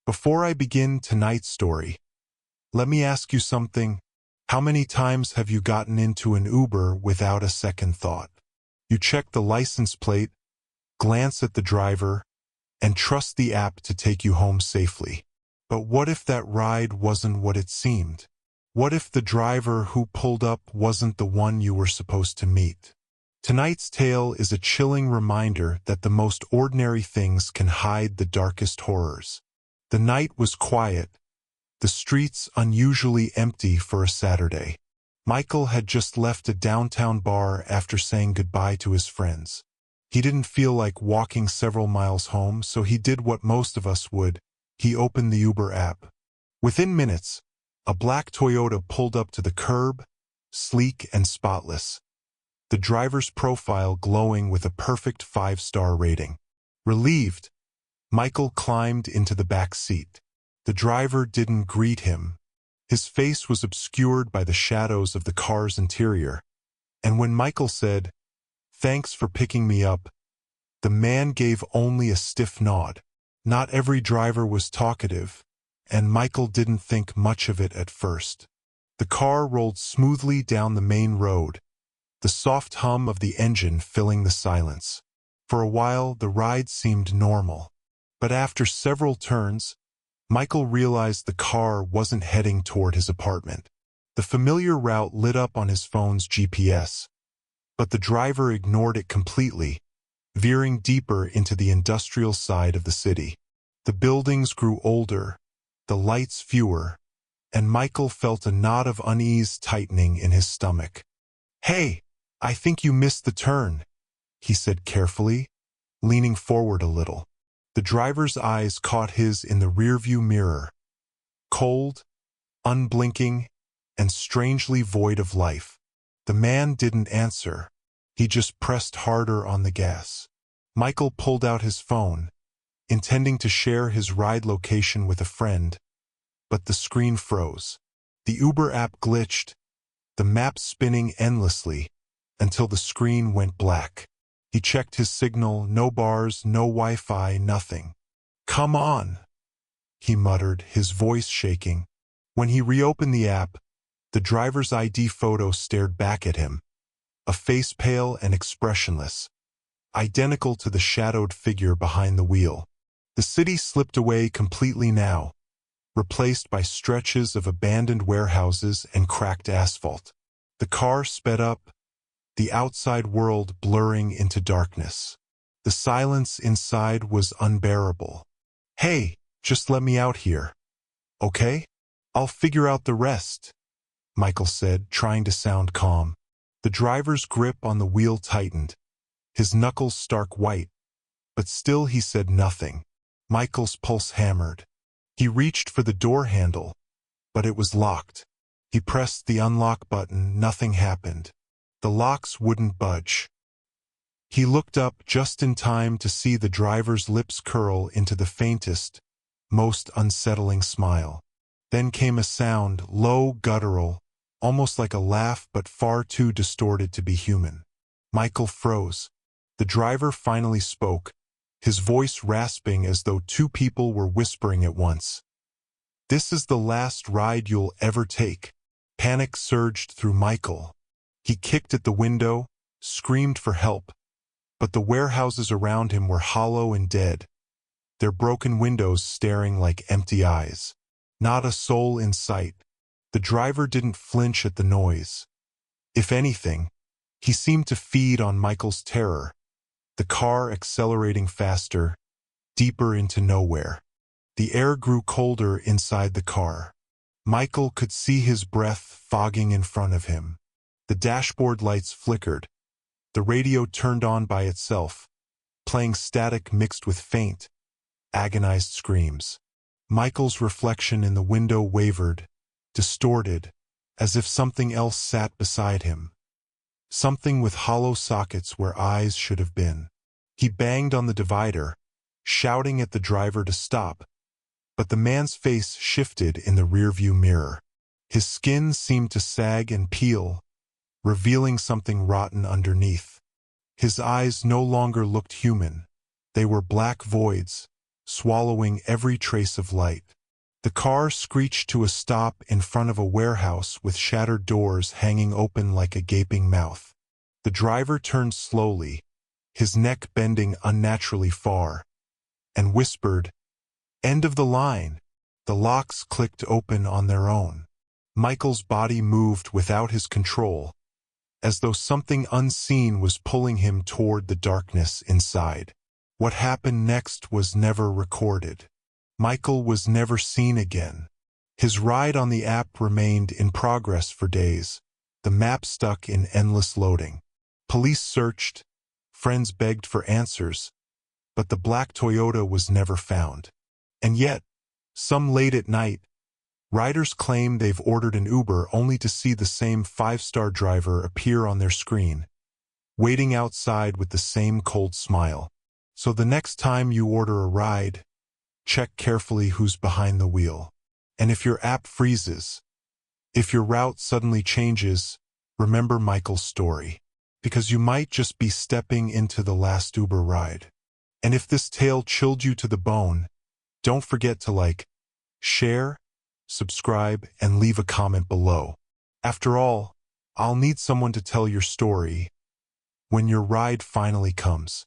Before I begin tonight's story, let me ask you something. How many times have you gotten into an Uber without a second thought? You check the license plate, glance at the driver, and trust the app to take you home safely. But what if that ride wasn't what it seemed? What if the driver who pulled up wasn't the one you were supposed to meet? Tonight's tale is a chilling reminder that the most ordinary things can hide the darkest horrors. The night was quiet, the streets unusually empty for a Saturday. Michael had just left a downtown bar after saying goodbye to his friends. He didn't feel like walking several miles home, so he did what most of us would. He opened the Uber app. Within minutes, a black Toyota pulled up to the curb, sleek and spotless, the driver's profile glowing with a perfect 5-star rating. Relieved, Michael climbed into the back seat. The driver didn't greet him. His face was obscured by the shadows of the car's interior, and when Michael said, "Thanks for picking me up," the man gave only a stiff nod. Not every driver was talkative, and Michael didn't think much of it at first. The car rolled smoothly down the main road, the soft hum of the engine filling the silence. For a while, the ride seemed normal. But after several turns, Michael realized the car wasn't heading toward his apartment. The familiar route lit up on his phone's GPS, but the driver ignored it completely, veering deeper into the industrial side of the city. The buildings grew older, the lights fewer, and Michael felt a knot of unease tightening in his stomach. "Hey, I think you missed the turn," he said carefully, leaning forward a little. The driver's eyes caught his in the rearview mirror, cold, unblinking, and strangely void of life. The man didn't answer. He just pressed harder on the gas. Michael pulled out his phone, intending to share his ride location with a friend, but the screen froze. The Uber app glitched, the map spinning endlessly, until the screen went black. He checked his signal, no bars, no Wi-Fi, nothing. "Come on," he muttered, his voice shaking. When he reopened the app, the driver's ID photo stared back at him, a face pale and expressionless, identical to the shadowed figure behind the wheel. The city slipped away completely now, replaced by stretches of abandoned warehouses and cracked asphalt. The car sped up, the outside world blurring into darkness. The silence inside was unbearable. "Hey, just let me out here, okay? I'll figure out the rest," Michael said, trying to sound calm. The driver's grip on the wheel tightened, his knuckles stark white, but still he said nothing. Michael's pulse hammered. He reached for the door handle, but it was locked. He pressed the unlock button, nothing happened. The locks wouldn't budge. He looked up just in time to see the driver's lips curl into the faintest, most unsettling smile. Then came a sound, low, guttural, almost like a laugh but far too distorted to be human. Michael froze. The driver finally spoke, his voice rasping as though two people were whispering at once. "This is the last ride you'll ever take." Panic surged through Michael. He kicked at the window, screamed for help, but the warehouses around him were hollow and dead, their broken windows staring like empty eyes. Not a soul in sight. The driver didn't flinch at the noise. If anything, he seemed to feed on Michael's terror, the car accelerating faster, deeper into nowhere. The air grew colder inside the car. Michael could see his breath fogging in front of him. The dashboard lights flickered. The radio turned on by itself, playing static mixed with faint, agonized screams. Michael's reflection in the window wavered, distorted, as if something else sat beside him. Something with hollow sockets where eyes should have been. He banged on the divider, shouting at the driver to stop, but the man's face shifted in the rearview mirror. His skin seemed to sag and peel, revealing something rotten underneath. His eyes no longer looked human. They were black voids, swallowing every trace of light. The car screeched to a stop in front of a warehouse with shattered doors hanging open like a gaping mouth. The driver turned slowly, his neck bending unnaturally far, and whispered, "End of the line." The locks clicked open on their own. Michael's body moved without his control, as though something unseen was pulling him toward the darkness inside. What happened next was never recorded. Michael was never seen again. His ride on the app remained in progress for days, the map stuck in endless loading. Police searched, friends begged for answers, but the black Toyota was never found. And yet, some late at night, riders claim they've ordered an Uber only to see the same five-star driver appear on their screen, waiting outside with the same cold smile. So the next time you order a ride, check carefully who's behind the wheel. And if your app freezes, if your route suddenly changes, remember Michael's story, because you might just be stepping into the last Uber ride. And if this tale chilled you to the bone, don't forget to like, share, subscribe, and leave a comment below. After all, I'll need someone to tell your story when your ride finally comes.